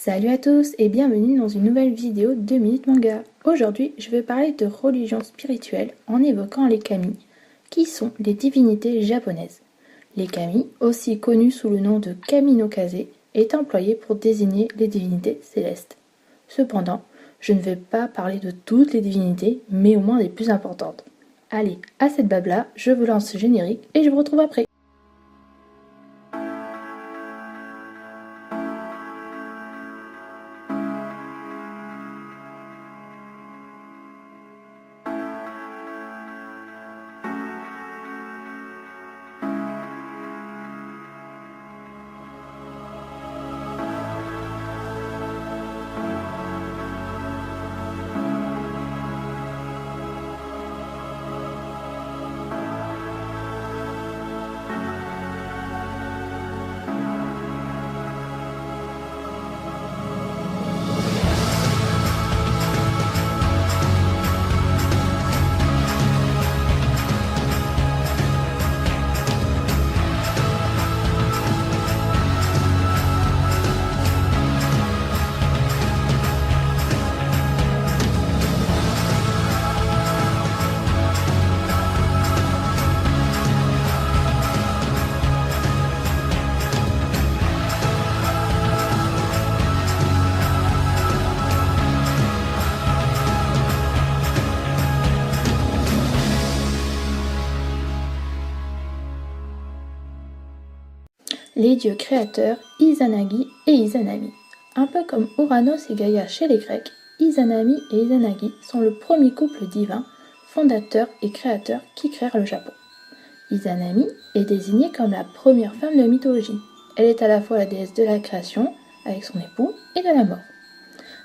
Salut à tous et bienvenue dans une nouvelle vidéo de Minute Manga. Aujourd'hui, je vais parler de religion spirituelle en évoquant les kami, qui sont les divinités japonaises. Les kami, aussi connus sous le nom de kami no kaze, est employé pour désigner les divinités célestes. Cependant, je ne vais pas parler de toutes les divinités, mais au moins des plus importantes. Allez, à cette blabla, je vous lance ce générique et je vous retrouve après. Les dieux créateurs Izanagi et Izanami. Un peu comme Uranos et Gaïa chez les Grecs, Izanami et Izanagi sont le premier couple divin, fondateur et créateur qui créèrent le Japon. Izanami est désignée comme la première femme de la mythologie. Elle est à la fois la déesse de la création, avec son époux, et de la mort.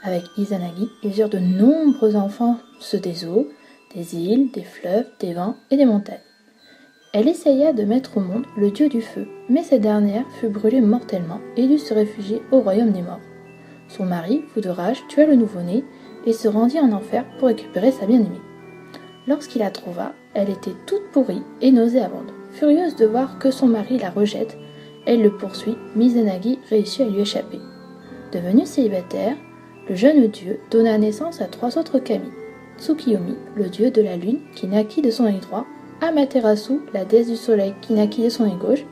Avec Izanagi, ils eurent de nombreux enfants, ceux des eaux, des îles, des fleuves, des vents et des montagnes. Elle essaya de mettre au monde le dieu du feu, mais cette dernière fut brûlée mortellement et dut se réfugier au royaume des morts. Son mari, fou de rage, tua le nouveau-né et se rendit en enfer pour récupérer sa bien-aimée. Lorsqu'il la trouva, elle était toute pourrie et nauséabonde. Furieuse de voir que son mari la rejette, elle le poursuit, mais Izanagi réussit à lui échapper. Devenu célibataire, le jeune dieu donna naissance à 3 autres kami. Tsukiyomi, le dieu de la lune, qui naquit de son œil droit, Amaterasu, la déesse du soleil qui naquit de son œil gauche,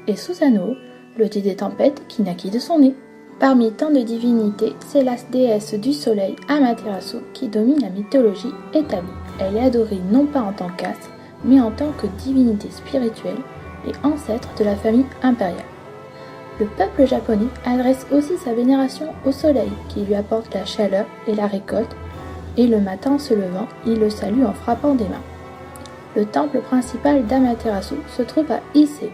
et Susanoo, le dieu des tempêtes qui naquit de son nez. Parmi tant de divinités, c'est la déesse du soleil Amaterasu qui domine la mythologie établie. Elle est adorée non pas en tant qu'astre, mais en tant que divinité spirituelle et ancêtre de la famille impériale. Le peuple japonais adresse aussi sa vénération au soleil qui lui apporte la chaleur et la récolte, et le matin en se levant, il le salue en frappant des mains. Le temple principal d'Amaterasu se trouve à Ise.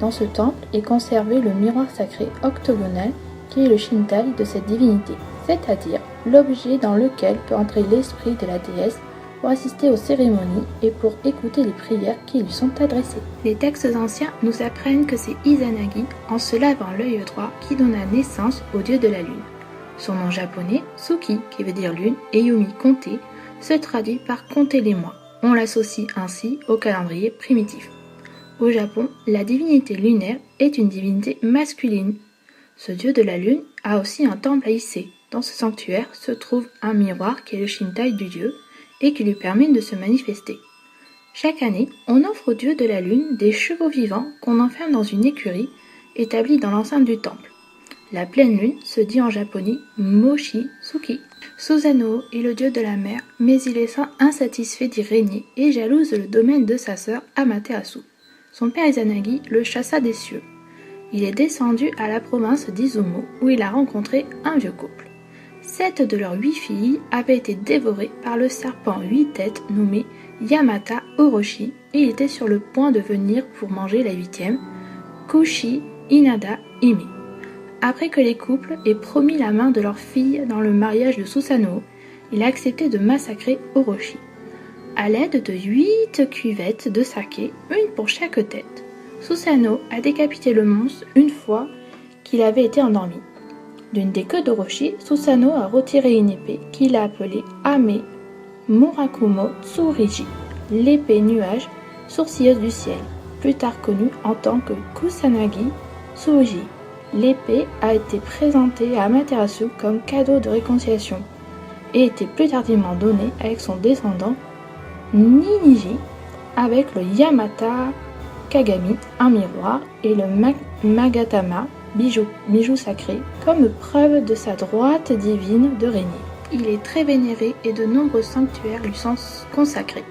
Dans ce temple est conservé le miroir sacré octogonal qui est le shintai de cette divinité, c'est-à-dire l'objet dans lequel peut entrer l'esprit de la déesse pour assister aux cérémonies et pour écouter les prières qui lui sont adressées. Les textes anciens nous apprennent que c'est Izanagi, en se lavant l'œil droit, qui donna naissance au dieu de la lune. Son nom japonais, Suki, qui veut dire lune, et Yumi, compter, se traduit par compter les mois. On l'associe ainsi au calendrier primitif. Au Japon, la divinité lunaire est une divinité masculine. Ce dieu de la lune a aussi un temple à Ise. Dans ce sanctuaire se trouve un miroir qui est le shintai du dieu et qui lui permet de se manifester. Chaque année, on offre au dieu de la lune des chevaux vivants qu'on enferme dans une écurie établie dans l'enceinte du temple. La pleine lune se dit en japonais Mochi Suki. Susanoo est le dieu de la mer, mais il est insatisfait d'y régner et jalouse le domaine de sa sœur Amaterasu. Son père Izanagi le chassa des cieux. Il est descendu à la province d'Izumo où il a rencontré un vieux couple. 7 de leurs 8 filles avaient été dévorées par le serpent 8 têtes nommé Yamata Orochi et il était sur le point de venir pour manger la 8e, Kushi Inada Hime. Après que les couples aient promis la main de leur fille dans le mariage de Susanoo, il a accepté de massacrer Orochi. À l'aide de 8 cuvettes de saké, une pour chaque tête, Susanoo a décapité le monstre une fois qu'il avait été endormi. D'une des queues d'Orochi, Susanoo a retiré une épée qu'il a appelée Ame Murakumo Tsuriji, l'épée nuage sourcilleuse du ciel, plus tard connue en tant que Kusanagi Tsurugi. L'épée a été présentée à Amaterasu comme cadeau de réconciliation et était plus tardivement donnée avec son descendant Ninigi avec le Yamata Kagami, un miroir, et le Magatama, bijou sacré, comme preuve de sa droite divine de régner. Il est très vénéré et de nombreux sanctuaires lui sont consacrés.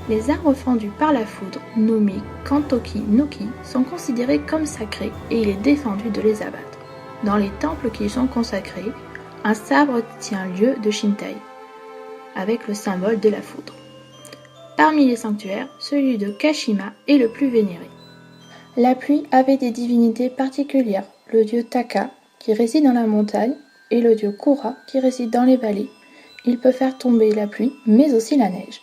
Les arbres fendus par la foudre, nommés Kantoki no-ki, sont considérés comme sacrés et il est défendu de les abattre. Dans les temples qui y sont consacrés, un sabre tient lieu de Shintai, avec le symbole de la foudre. Parmi les sanctuaires, celui de Kashima est le plus vénéré. La pluie avait des divinités particulières, le dieu Taka, qui réside dans la montagne, et le dieu Kura, qui réside dans les vallées. Il peut faire tomber la pluie, mais aussi la neige.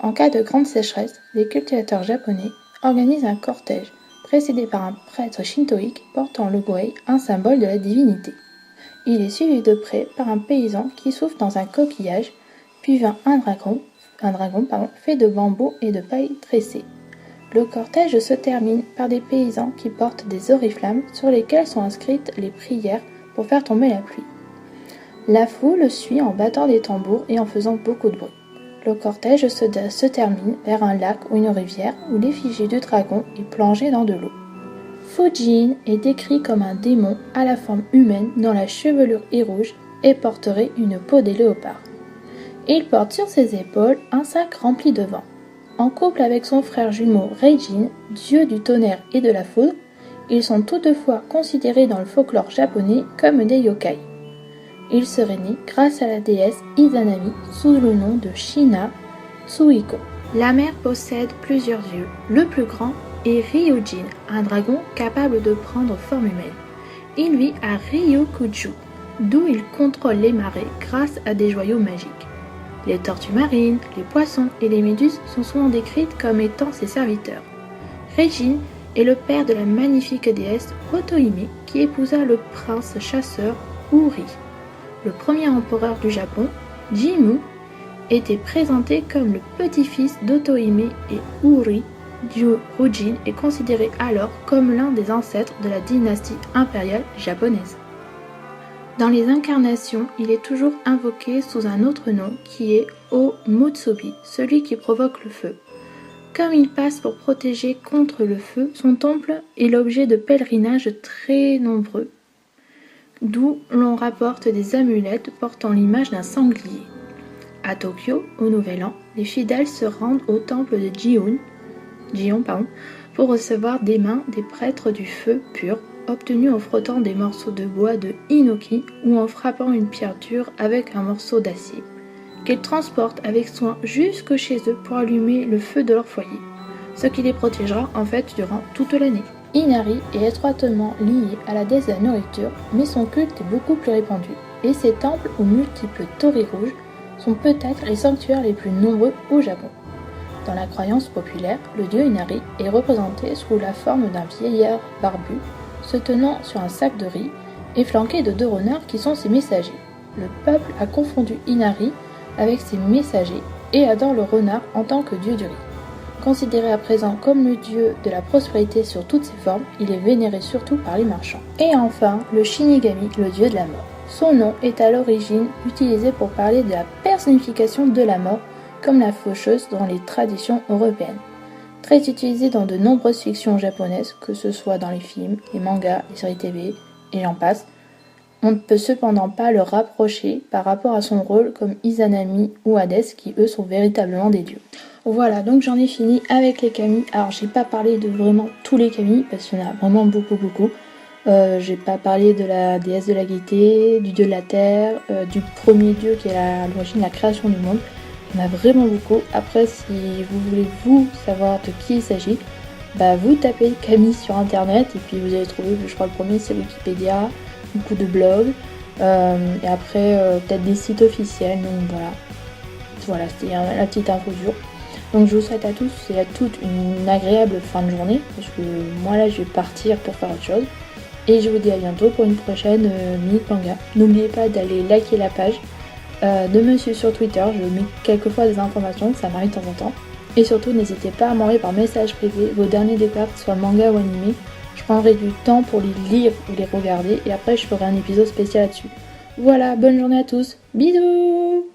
En cas de grande sécheresse, les cultivateurs japonais organisent un cortège, précédé par un prêtre shintoïque portant le goei, un symbole de la divinité. Il est suivi de près par un paysan qui souffle dans un coquillage, puis vient un dragon fait de bambou et de paille tressée. Le cortège se termine par des paysans qui portent des oriflammes sur lesquelles sont inscrites les prières pour faire tomber la pluie. La foule suit en battant des tambours et en faisant beaucoup de bruit. Le cortège se termine vers un lac ou une rivière où l'effigie du dragon est plongée dans de l'eau. Fujin est décrit comme un démon à la forme humaine dont la chevelure est rouge et porterait une peau des léopards. Il porte sur ses épaules un sac rempli de vin. En couple avec son frère jumeau Reijin, dieu du tonnerre et de la foudre, ils sont toutefois considérés dans le folklore japonais comme des yokai. Ils seraient nés grâce à la déesse Izanami sous le nom de Shina Tsuhiko. La mer possède plusieurs dieux. Le plus grand est Ryujin, un dragon capable de prendre forme humaine. Il vit à Ryukuju, d'où il contrôle les marées grâce à des joyaux magiques. Les tortues marines, les poissons et les méduses sont souvent décrites comme étant ses serviteurs. Reijin est le père de la magnifique déesse Otohime qui épousa le prince chasseur Uri. Le premier empereur du Japon, Jimmu, était présenté comme le petit-fils d'Otohime et Uri. Dieu Ryujin est considéré alors comme l'un des ancêtres de la dynastie impériale japonaise. Dans les incarnations, il est toujours invoqué sous un autre nom qui est O-Mutsubi, celui qui provoque le feu. Comme il passe pour protéger contre le feu, son temple est l'objet de pèlerinages très nombreux, d'où l'on rapporte des amulettes portant l'image d'un sanglier. À Tokyo, au Nouvel An, les fidèles se rendent au temple de Gion pour recevoir des mains des prêtres du feu pur, obtenus en frottant des morceaux de bois de hinoki ou en frappant une pierre dure avec un morceau d'acier, qu'ils transportent avec soin jusque chez eux pour allumer le feu de leur foyer, ce qui les protégera en fait durant toute l'année. Inari est étroitement lié à la déesse de la nourriture, mais son culte est beaucoup plus répandu, et ses temples aux multiples torii rouges sont peut-être les sanctuaires les plus nombreux au Japon. Dans la croyance populaire, le dieu Inari est représenté sous la forme d'un vieillard barbu, se tenant sur un sac de riz et flanqué de 2 renards qui sont ses messagers. Le peuple a confondu Inari avec ses messagers et adore le renard en tant que dieu du riz. Considéré à présent comme le dieu de la prospérité sur toutes ses formes, il est vénéré surtout par les marchands. Et enfin, le Shinigami, le dieu de la mort. Son nom est à l'origine utilisé pour parler de la personnification de la mort, comme la faucheuse dans les traditions européennes. Très utilisé dans de nombreuses fictions japonaises, que ce soit dans les films, les mangas, les séries TV, et j'en passe. On ne peut cependant pas le rapprocher par rapport à son rôle comme Izanami ou Hadès, qui eux sont véritablement des dieux. Voilà, donc j'en ai fini avec les kami. Alors j'ai pas parlé de vraiment tous les kami, parce qu'il y en a vraiment beaucoup. J'ai pas parlé de la déesse de la gaieté, du dieu de la terre, du premier dieu qui est à l'origine de la création du monde. Il y en a vraiment beaucoup. Après, si vous voulez savoir de qui il s'agit, vous tapez kami sur internet et puis vous allez trouver, je crois le premier c'est Wikipédia, beaucoup de blogs, et après peut-être des sites officiels, donc voilà, c'était la petite info dure. Donc je vous souhaite à tous et à toutes une agréable fin de journée, parce que moi là je vais partir pour faire autre chose. Et je vous dis à bientôt pour une prochaine Minute Manga. N'oubliez pas d'aller liker la page, de me suivre sur Twitter, je mets quelquefois des informations, ça m'arrive de temps en temps. Et surtout n'hésitez pas à m'envoyer par message privé vos derniers découvertes, soit manga ou animé. Je prendrai du temps pour les lire ou les regarder et après je ferai un épisode spécial là-dessus. Voilà, bonne journée à tous. Bisous!